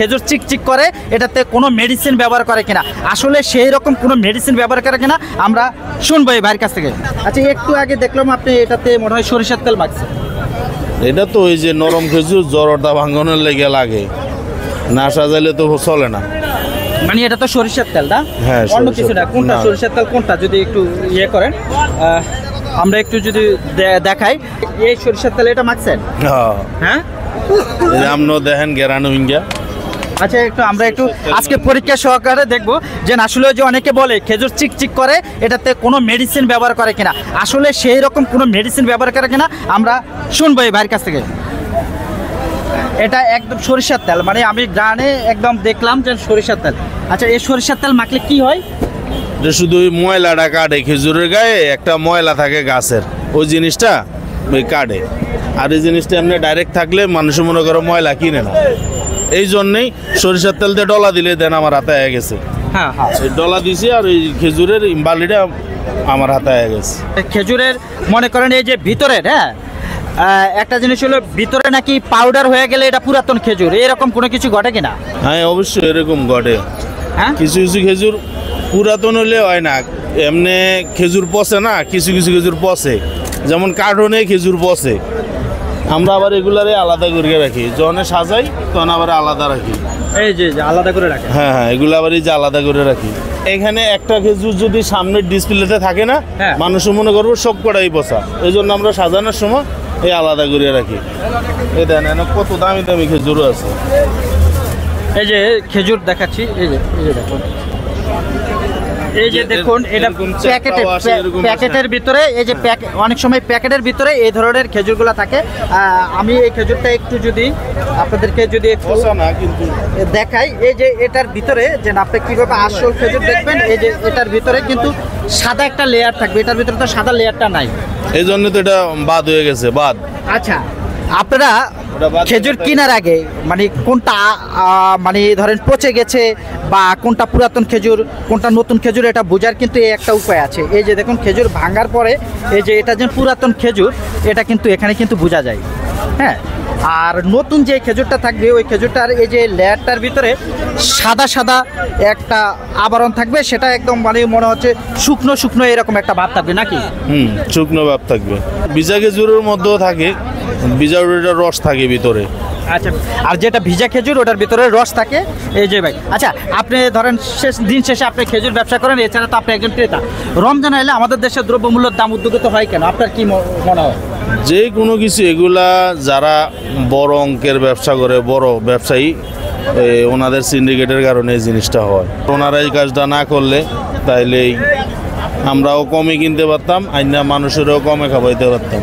খেজুর চিকচিক করে, এটাতে কোনো মেডিসিন ব্যবহার করে কিনা, আসলে সেই রকম কোনো মেডিসিন ব্যবহার করে কিনা আমরা শুনবো এই ভাইয়ের কাছ থেকে। আচ্ছা, একটু আগে দেখলাম আপনি এটাতে মনে হয় সরিষার তেল মাখছেন। এটা তো ওই যে নরম খেজুর জড়তা ভাঙনের লেগে লাগে, না সাজাইলে তো চলে না। মানে এটা তো সরিষার তেল না? হ্যাঁ, অন্য কিছু না। কোনটা সরিষার তেল কোনটা যদি একটু ইয়ে করেন, আমরা একটু যদি দেখাই। এই সরিষার তেল এটা মাখছেন? হ্যাঁ, আপনিও দেখেন গেরানো হিঙ্গা। আচ্ছা, আমরা একটু আজকে পরীক্ষা সহকারে দেখবো যে আসলে যে অনেকে বলে খেজুর চিকচিক করে, এটাতে কোনো মেডিসিন ব্যবহার করে কিনা, আসলে সেই রকম কোনো মেডিসিন ব্যবহার করে কিনা আমরা শুনবো এই ভাইয়ের কাছ থেকে। এটা একদম সরিষার তেল, মানে আমি গ্রানে একদম দেখলাম যে সরিষার তেল। আচ্ছা, এই সরিষার তেল মাখলে কি হয়? শুধু ওই ময়লাটা কাটে, খেজুরের গায়ে একটা ময়লা থাকে গাছের, ওই জিনিসটা ওই কাটে। আর এই জিনিসটা এমনি ডাইরেক্ট থাকলে মানুষ মনে করো ময়লা কিনে না, এই জন্যেই সরিষার তেল দিয়ে ডলা দিলে দেন আমার হাতে হয়ে গেছে। হ্যাঁ হ্যাঁ, ডলা দিছি আর ওই খেজুরের বালিটা আমার হাতে হয়ে গেছে। খেজুরের মনে করেন এই যে ভিতরের, হ্যাঁ, একটা জিনিস হলো ভিতরে নাকি পাউডার হয়ে গেলে এটা পুরাতন খেজুর, এরকম কোনো কিছু ঘটে কিনা? হ্যাঁ, অবশ্যই এরকম ঘটে। হ্যাঁ, কিছু কিছু খেজুর পুরাতন হলে হয় না, এমনি খেজুর পচে না, কিছু কিছু খেজুর পচে, যেমন কার্টনে খেজুর পচে। আমরা আবার এগুলারে আলাদা করে রাখি, যখন সাজাই তখন আবার আলাদা রাখি। এই যে আলাদা করে রাখে। হ্যাঁ হ্যাঁ, এগুলো আবার এই যে আলাদা করে রাখি। এখানে একটা খেজুর যদি সামনের ডিসপ্লেতে থাকে না, হ্যাঁ, মানুষ মনে করবো সব কটাই পচা, এই জন্য আমরা সাজানোর সময় এই আলাদা করে রাখি। এই দেখেন কত দামি দামি খেজুরও আছে। এই যে খেজুর দেখাচ্ছি, এই যে দেখুন, এই যে দেখুন, এটা প্যাকেটের ভিতরে, এই যে অনেক সময় প্যাকেটের ভিতরে এই ধরনের খেজুরগুলো থাকে। আমি এই খেজুরটা একটু যদি আপনাদেরকে যদি কিন্তু দেখাই, এই যে এটার ভিতরে যে আপনি কীভাবে আসল খেজুর দেখবেন, এই যে এটার ভিতরে কিন্তু সাদা একটা লেয়ার থাকবে, এটার ভিতরে তো সাদা লেয়ারটা নাই, এই জন্য তো এটা বাদ হয়ে গেছে। বাদ। আচ্ছা, আপনারা খেজুর কেনার আগে মানে কোনটা মানে ধরেন পচে গেছে বা কোনটা পুরাতন খেজুর কোনটা নতুন খেজুর, এটা বোঝার কিন্তু এই একটা উপায় আছে। এই যে দেখুন, খেজুর ভাঙার পরে এই যে এটা যে পুরাতন খেজুর, এটা কিন্তু এখানে কিন্তু বোঝা যায়। হ্যাঁ, আর নতুন যে খেজুরটা থাকবে, ওই খেজুরটার এই যে লেয়ারটার ভিতরে সাদা সাদা একটা আবরণ থাকবে, সেটা একদম মানে মনে হচ্ছে শুকনো শুকনো এরকম একটা ভাব থাকবে নাকি? শুকনো ভাব থাকবে। ভিজা খেজুরের মধ্যেও থাকে, ভিজা রস থাকে ভিতরে। আচ্ছা, আর যেটা ভিজা খেজুর ওটার ভিতরে রস থাকে। এই যে ভাই, আচ্ছা, আপনি ধরেন দিন শেষে আপনি খেজুর ব্যবসা করেন, এছাড়া তো আপনি একজন ক্রেতা। রমজান এলে আমাদের দেশের দ্রব্যমূল্যের দাম উদ্যোগিত হয় কেন, আপনার কি মনে হয়? যে কোনো কিছু এগুলা যারা বড় অঙ্কের ব্যবসা করে, বড় ব্যবসায়ী, ওনাদের সিন্ডিকেটের কারণে এই জিনিসটা হয়। ওনারা এই কাজটা না করলে তাইলে আমরাও কমে কিনতে পারতাম, আইনা মানুষেরও কমে খাওয়াইতে পারতাম।